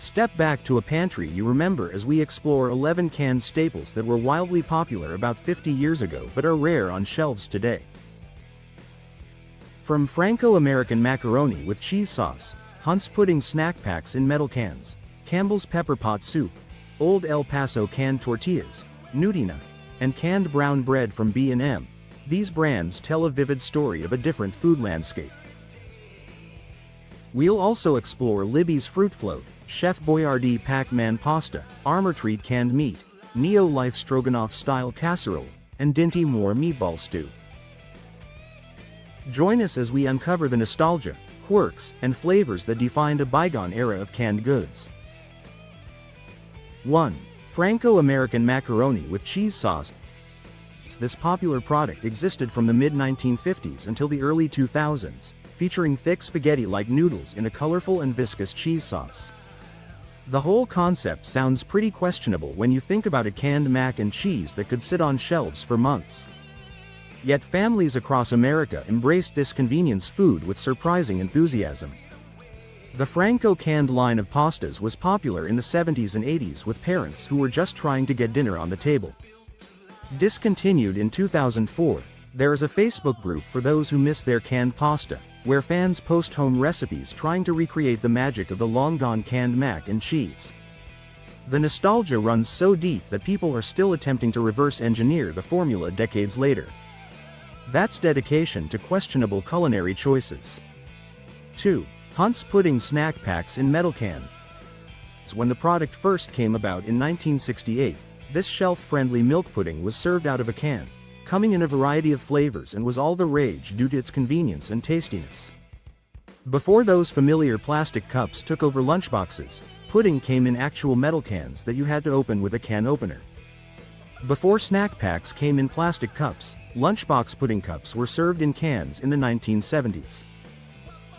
Step back to a pantry you remember as we explore 11 canned staples that were wildly popular about 50 years ago but are rare on shelves today. From Franco-American macaroni with cheese sauce, Hunt's pudding snack packs in metal cans, Campbell's pepper pot soup, Old El Paso canned tortillas, Nutina, and canned brown bread from B&M, these brands tell a vivid story of a different food landscape. We'll also explore Libby's Fruit Float, Chef Boyardee Pac-Man pasta, Armor Treat canned meat, Neo-Life Stroganoff-style casserole, and Dinty Moore meatball stew. Join us as we uncover the nostalgia, quirks, and flavors that defined a bygone era of canned goods. 1. Franco-American macaroni with cheese sauce. This popular product existed from the mid-1950s until the early 2000s, featuring thick spaghetti-like noodles in a colorful and viscous cheese sauce. The whole concept sounds pretty questionable when you think about a canned mac and cheese that could sit on shelves for months. Yet families across America embraced this convenience food with surprising enthusiasm. The Franco canned line of pastas was popular in the 70s and 80s with parents who were just trying to get dinner on the table. Discontinued in 2004, there is a Facebook group for those who miss their canned pasta, where fans post home recipes trying to recreate the magic of the long-gone canned mac and cheese. The nostalgia runs so deep that people are still attempting to reverse engineer the formula decades later. That's dedication to questionable culinary choices. 2. Hunt's pudding snack packs in metal cans. When the product first came about in 1968, this shelf-friendly milk pudding was served out of a can, coming in a variety of flavors, and was all the rage due to its convenience and tastiness. Before those familiar plastic cups took over lunchboxes, pudding came in actual metal cans that you had to open with a can opener. Before snack packs came in plastic cups, lunchbox pudding cups were served in cans in the 1970s.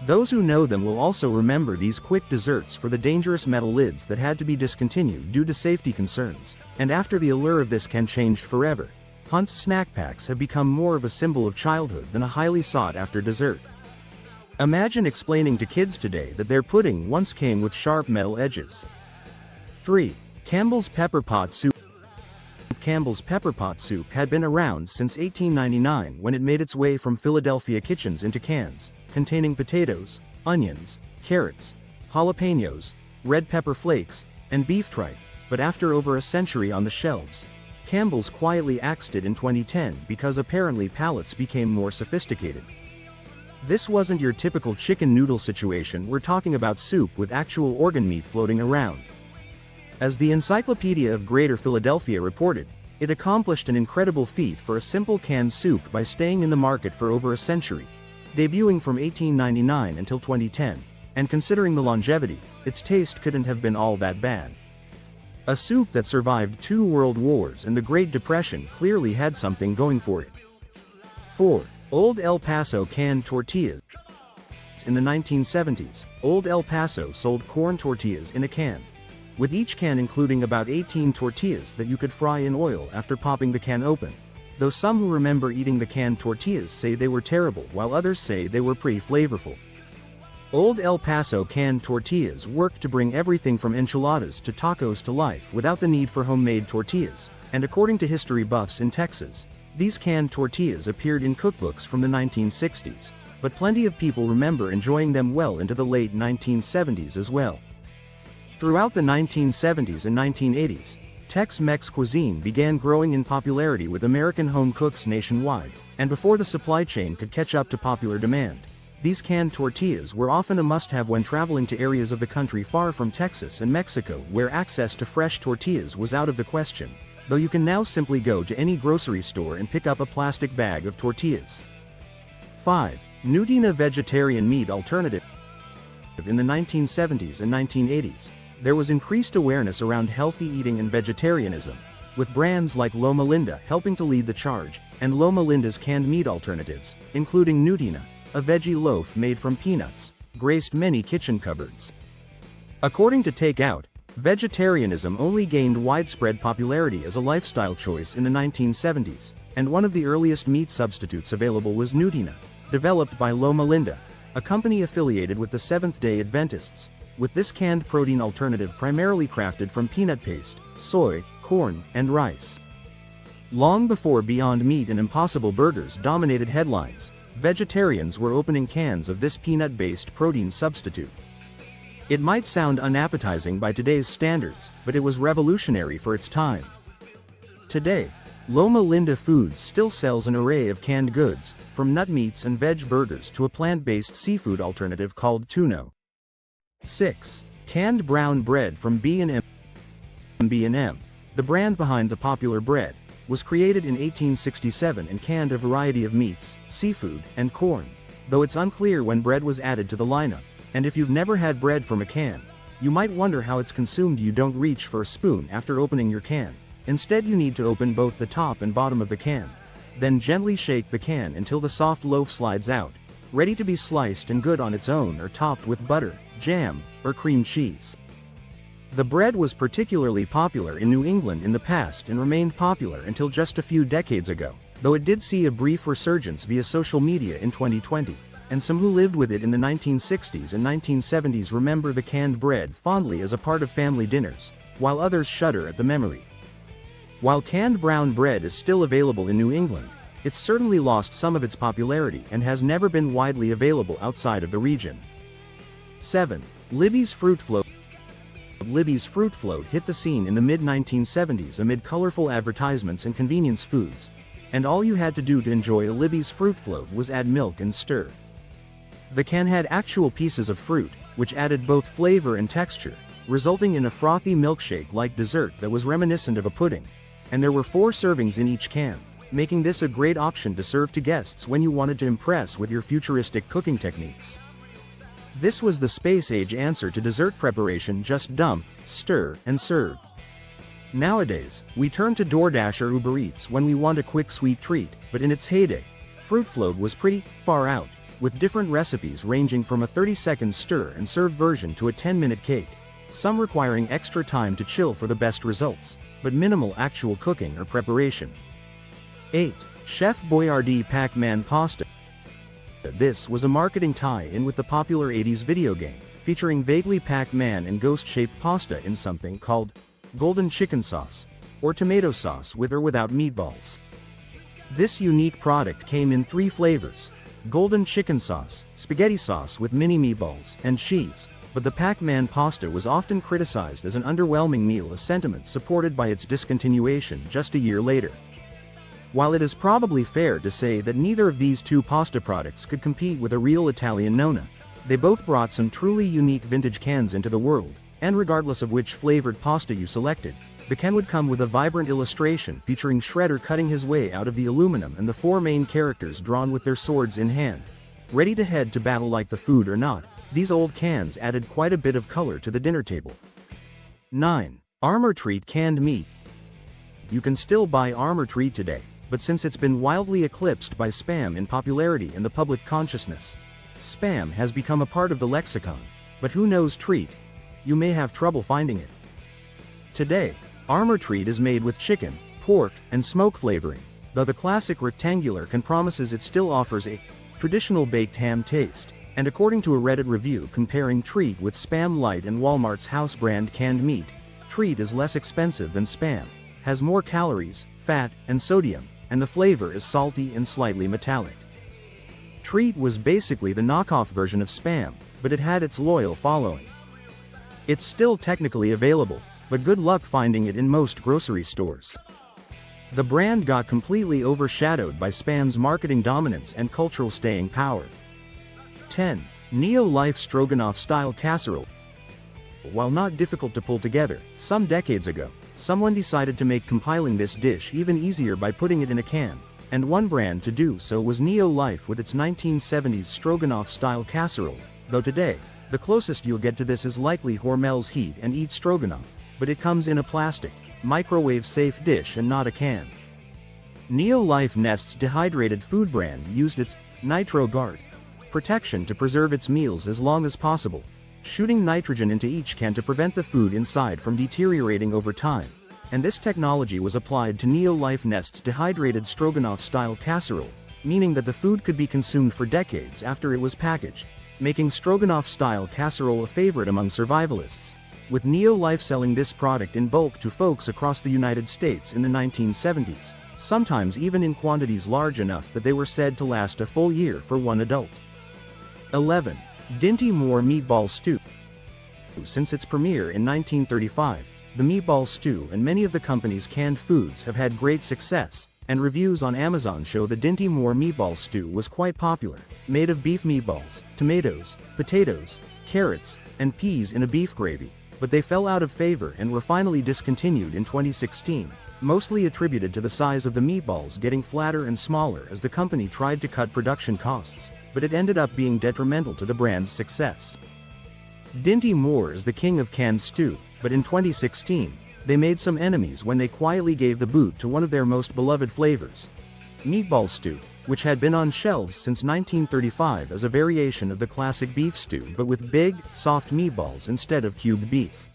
Those who know them will also remember these quick desserts for the dangerous metal lids that had to be discontinued due to safety concerns, and after the allure of this can changed forever, Hunt's snack packs have become more of a symbol of childhood than a highly sought-after dessert. Imagine explaining to kids today that their pudding once came with sharp metal edges. 3. Campbell's pepper pot soup. Campbell's pepper pot soup had been around since 1899 when it made its way from Philadelphia kitchens into cans, containing potatoes, onions, carrots, jalapenos, red pepper flakes, and beef tripe, but after over a century on the shelves, Campbell's quietly axed it in 2010 because apparently palates became more sophisticated. This wasn't your typical chicken noodle situation, we're talking about soup with actual organ meat floating around. As the Encyclopedia of Greater Philadelphia reported, it accomplished an incredible feat for a simple canned soup by staying in the market for over a century, debuting from 1899 until 2010, and considering the longevity, its taste couldn't have been all that bad. A soup that survived 2 world wars and the Great Depression clearly had something going for it. 4. Old El Paso canned tortillas. In the 1970s, Old El Paso sold corn tortillas in a can, with each can including about 18 tortillas that you could fry in oil after popping the can open, though some who remember eating the canned tortillas say they were terrible while others say they were pretty flavorful. Old El Paso canned tortillas worked to bring everything from enchiladas to tacos to life without the need for homemade tortillas, and according to history buffs in Texas, these canned tortillas appeared in cookbooks from the 1960s, but plenty of people remember enjoying them well into the late 1970s as well. Throughout the 1970s and 1980s, Tex-Mex cuisine began growing in popularity with American home cooks nationwide, and before the supply chain could catch up to popular demand, these canned tortillas were often a must-have when traveling to areas of the country far from Texas and Mexico where access to fresh tortillas was out of the question, though you can now simply go to any grocery store and pick up a plastic bag of tortillas. 5. Nutina vegetarian meat alternative. In the 1970s and 1980s, there was increased awareness around healthy eating and vegetarianism, with brands like Loma Linda helping to lead the charge, and Loma Linda's canned meat alternatives, including Nutina, a veggie loaf made from peanuts, graced many kitchen cupboards. According to Takeout, vegetarianism only gained widespread popularity as a lifestyle choice in the 1970s, and one of the earliest meat substitutes available was Nutina, developed by Loma Linda, a company affiliated with the Seventh-day Adventists, with this canned protein alternative primarily crafted from peanut paste, soy, corn, and rice. Long before Beyond Meat and Impossible Burgers dominated headlines, vegetarians were opening cans of this peanut-based protein substitute. It might sound unappetizing by today's standards, but it was revolutionary for its time. Today, Loma Linda Foods still sells an array of canned goods, from nut meats and veg burgers to a plant-based seafood alternative called Tuno. 6. Canned brown bread from B&M. B&M, the brand behind the popular bread, was created in 1867 and canned a variety of meats, seafood, and corn, though it's unclear when bread was added to the lineup, and if you've never had bread from a can, you might wonder how it's consumed. You don't reach for a spoon after opening your can. Instead, you need to open both the top and bottom of the can. Then gently shake the can until the soft loaf slides out, ready to be sliced and good on its own or topped with butter, jam, or cream cheese. The bread was particularly popular in New England in the past and remained popular until just a few decades ago, though it did see a brief resurgence via social media in 2020, and some who lived with it in the 1960s and 1970s remember the canned bread fondly as a part of family dinners, while others shudder at the memory. While canned brown bread is still available in New England, it's certainly lost some of its popularity and has never been widely available outside of the region. 7. Libby's Fruit Float. Libby's Fruit Float hit the scene in the mid-1970s amid colorful advertisements and convenience foods, and all you had to do to enjoy a Libby's Fruit Float was add milk and stir. The can had actual pieces of fruit, which added both flavor and texture, resulting in a frothy milkshake-like dessert that was reminiscent of a pudding, and there were 4 servings in each can, making this a great option to serve to guests when you wanted to impress with your futuristic cooking techniques. This was the space-age answer to dessert preparation: just dump, stir, and serve. Nowadays, we turn to DoorDash or Uber Eats when we want a quick sweet treat, but in its heyday, Fruit Float was pretty far out, with different recipes ranging from a 30-second stir and serve version to a 10-minute cake, some requiring extra time to chill for the best results, but minimal actual cooking or preparation. 8. Chef Boyardee Pac-Man Pasta. This was a marketing tie-in with the popular 80s video game, featuring vaguely Pac-Man and ghost-shaped pasta in something called golden chicken sauce, or tomato sauce with or without meatballs. This unique product came in 3 flavors: golden chicken sauce, spaghetti sauce with mini meatballs, and cheese, but the Pac-Man pasta was often criticized as an underwhelming meal, a sentiment supported by its discontinuation just a year later. While it is probably fair to say that neither of these 2 pasta products could compete with a real Italian nonna, they both brought some truly unique vintage cans into the world, and regardless of which flavored pasta you selected, the can would come with a vibrant illustration featuring Shredder cutting his way out of the aluminum and the 4 main characters drawn with their swords in hand, ready to head to battle. Like the food or not, these old cans added quite a bit of color to the dinner table. 9. Armor Treat Canned Meat. You can still buy Armor Treat today, but since it's been wildly eclipsed by Spam in popularity in the public consciousness, Spam has become a part of the lexicon, but who knows Treat? You may have trouble finding it. Today, Armor Treat is made with chicken, pork, and smoke flavoring, though the classic rectangular can promises it still offers a traditional baked ham taste, and according to a Reddit review comparing Treat with Spam Light and Walmart's house brand canned meat, Treat is less expensive than Spam, has more calories, fat, and sodium, and the flavor is salty and slightly metallic. Treat was basically the knockoff version of Spam, but it had its loyal following. It's still technically available, but good luck finding it in most grocery stores. The brand got completely overshadowed by Spam's marketing dominance and cultural staying power. 10. Neo-Life Stroganoff-Style Casserole. While not difficult to pull together, some decades ago, someone decided to make compiling this dish even easier by putting it in a can, and one brand to do so was Neo-Life with its 1970s Stroganoff-style casserole, though today, the closest you'll get to this is likely Hormel's Heat and Eat Stroganoff, but it comes in a plastic, microwave-safe dish and not a can. Neo-Life Nest's dehydrated food brand used its Nitro Guard protection to preserve its meals as long as possible, shooting nitrogen into each can to prevent the food inside from deteriorating over time, and this technology was applied to Neo-Life Nest's dehydrated Stroganoff-style casserole, meaning that the food could be consumed for decades after it was packaged, making stroganoff-style casserole a favorite among survivalists, with Neo-Life selling this product in bulk to folks across the United States in the 1970s, sometimes even in quantities large enough that they were said to last a full year for one adult. 11. Dinty Moore Meatball Stew. Since its premiere in 1935, the meatball stew and many of the company's canned foods have had great success, and reviews on Amazon show the Dinty Moore Meatball Stew was quite popular, made of beef meatballs, tomatoes, potatoes, carrots, and peas in a beef gravy, but they fell out of favor and were finally discontinued in 2016, mostly attributed to the size of the meatballs getting flatter and smaller as the company tried to cut production costs, but it ended up being detrimental to the brand's success. Dinty Moore is the king of canned stew, but in 2016, they made some enemies when they quietly gave the boot to one of their most beloved flavors. Meatball stew, which had been on shelves since 1935 as a variation of the classic beef stew but with big, soft meatballs instead of cubed beef.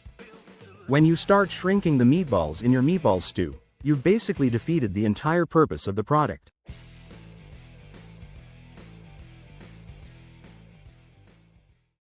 When you start shrinking the meatballs in your meatball stew, you've basically defeated the entire purpose of the product.